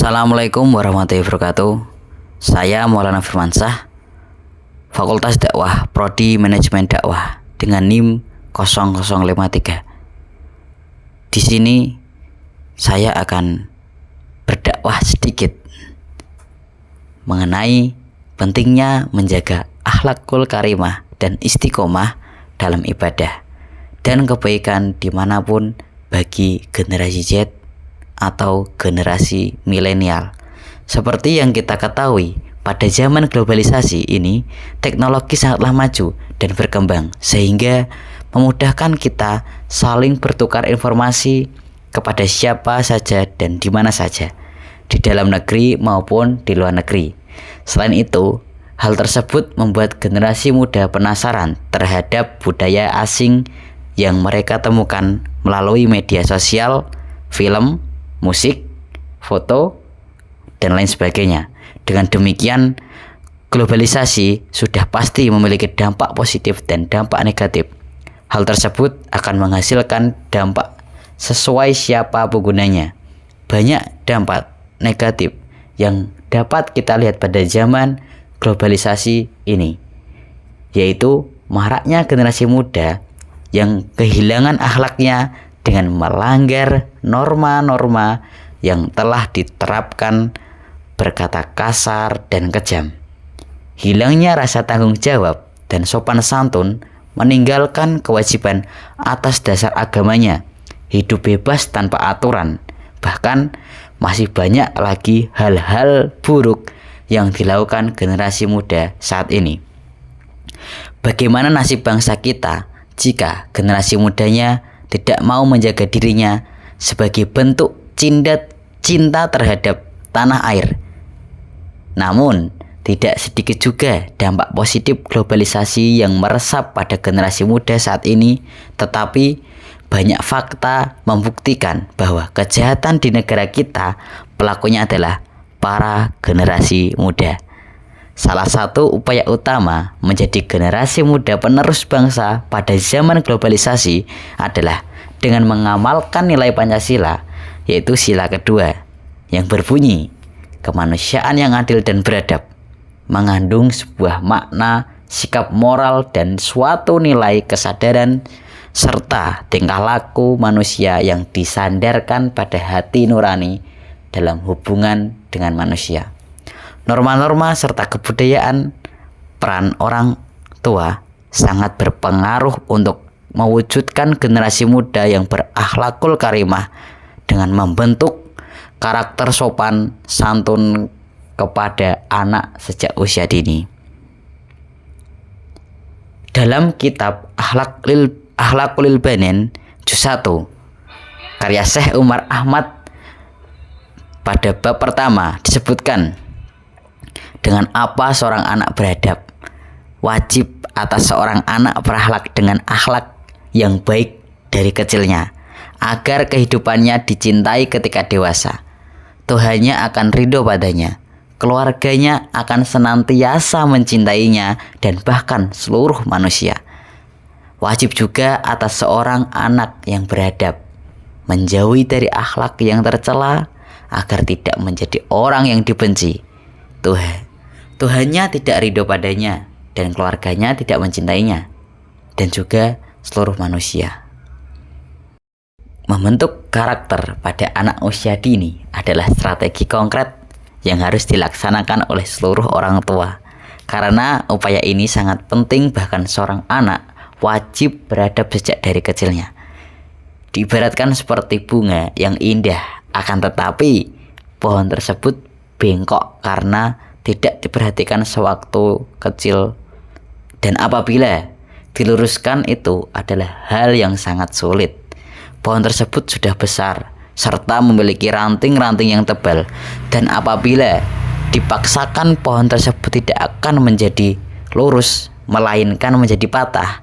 Assalamualaikum warahmatullahi wabarakatuh. Saya Maulana Firmansyah, Fakultas Dakwah, Prodi Manajemen Dakwah dengan NIM 0053. Di sini saya akan berdakwah sedikit mengenai pentingnya menjaga akhlakul karimah dan istiqomah dalam ibadah dan kebaikan dimanapun bagi generasi Z atau generasi milenial. Seperti yang kita ketahui, pada zaman globalisasi ini teknologi sangatlah maju dan berkembang sehingga memudahkan kita saling bertukar informasi kepada siapa saja dan di mana saja, di dalam negeri maupun di luar negeri. Selain itu, hal tersebut membuat generasi muda penasaran terhadap budaya asing yang mereka temukan melalui media sosial, film, musik, foto, dan lain sebagainya. Dengan demikian, globalisasi sudah pasti memiliki dampak positif dan dampak negatif. Hal tersebut akan menghasilkan dampak sesuai siapa penggunanya. Banyak dampak negatif yang dapat kita lihat pada zaman globalisasi ini, yaitu maraknya generasi muda yang kehilangan akhlaknya dengan melanggar norma-norma yang telah diterapkan, berkata kasar dan kejam. Hilangnya rasa tanggung jawab dan sopan santun, meninggalkan kewajiban atas dasar agamanya, hidup bebas tanpa aturan. Bahkan masih banyak lagi hal-hal buruk yang dilakukan generasi muda saat ini. Bagaimana nasib bangsa kita jika generasi mudanya tidak mau menjaga dirinya sebagai bentuk cinta terhadap tanah air? Namun, tidak sedikit juga dampak positif globalisasi yang meresap pada generasi muda saat ini, tetapi banyak fakta membuktikan bahwa kejahatan di negara kita pelakunya adalah para generasi muda. Salah satu upaya utama menjadi generasi muda penerus bangsa pada zaman globalisasi adalah dengan mengamalkan nilai Pancasila, yaitu sila kedua yang berbunyi kemanusiaan yang adil dan beradab, mengandung sebuah makna, sikap moral dan suatu nilai kesadaran serta tingkah laku manusia yang disandarkan pada hati nurani dalam hubungan dengan manusia. Norma-norma serta kebudayaan, peran orang tua sangat berpengaruh untuk mewujudkan generasi muda yang berakhlakul karimah dengan membentuk karakter sopan santun kepada anak sejak usia dini. Dalam kitab Akhlaqul Banin juz 1 karya Syekh Umar Ahmad, pada bab pertama disebutkan dengan apa seorang anak beradab. Wajib atas seorang anak berakhlak dengan akhlak yang baik dari kecilnya, agar kehidupannya dicintai ketika dewasa. Tuhannya akan ridho padanya, keluarganya akan senantiasa mencintainya, dan bahkan seluruh manusia. Wajib juga atas seorang anak yang beradab, menjauhi dari akhlak yang tercela, agar tidak menjadi orang yang dibenci. Tuhannya tidak ridho padanya, dan keluarganya tidak mencintainya, dan juga seluruh manusia. Membentuk karakter pada anak usia dini adalah strategi konkret yang harus dilaksanakan oleh seluruh orang tua. Karena upaya ini sangat penting, bahkan seorang anak wajib beradab sejak dari kecilnya. Diibaratkan seperti bunga yang indah, akan tetapi pohon tersebut bengkok karena tidak diperhatikan sewaktu kecil, dan apabila diluruskan itu adalah hal yang sangat sulit. Pohon tersebut sudah besar serta memiliki ranting-ranting yang tebal, dan apabila dipaksakan pohon tersebut tidak akan menjadi lurus, melainkan menjadi patah.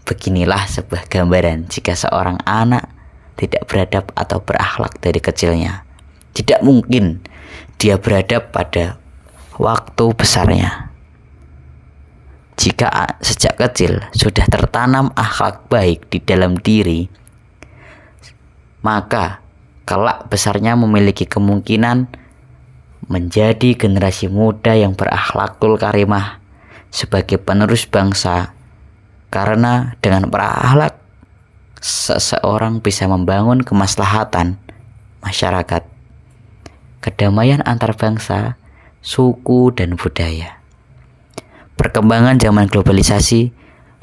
Beginilah sebuah gambaran jika seorang anak tidak beradab atau berakhlak dari kecilnya. Tidak mungkin dia beradab pada waktu besarnya. Jika sejak kecil sudah tertanam akhlak baik di dalam diri, maka kelak besarnya memiliki kemungkinan menjadi generasi muda yang berakhlakul karimah sebagai penerus bangsa, karena dengan berakhlak seseorang bisa membangun kemaslahatan masyarakat, kedamaian antar bangsa, suku, dan budaya. Perkembangan zaman globalisasi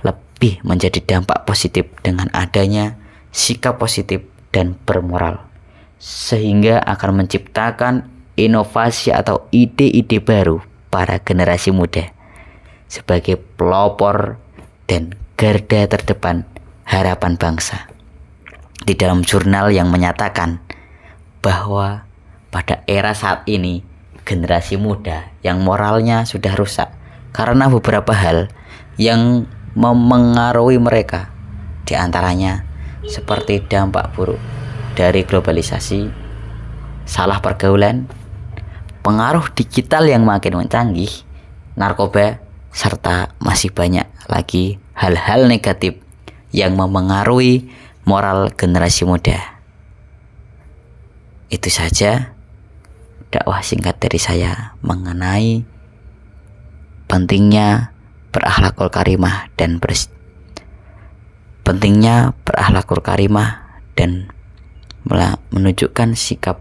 lebih menjadi dampak positif dengan adanya sikap positif dan bermoral, sehingga akan menciptakan inovasi atau ide-ide baru para generasi muda sebagai pelopor dan garda terdepan harapan bangsa. Di dalam jurnal yang menyatakan bahwa pada era saat ini generasi muda yang moralnya sudah rusak karena beberapa hal yang memengaruhi mereka, di antaranya seperti dampak buruk dari globalisasi, salah pergaulan, pengaruh digital yang makin canggih, narkoba, serta masih banyak lagi hal-hal negatif yang memengaruhi moral generasi muda. Itu saja dakwah singkat dari saya mengenai pentingnya berakhlakul karimah dan menunjukkan sikap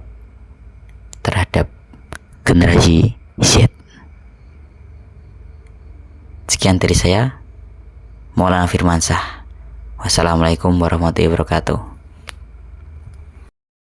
terhadap generasi Z. Sekian dari saya, Maulana Firmansyah. Wassalamualaikum warahmatullahi wabarakatuh.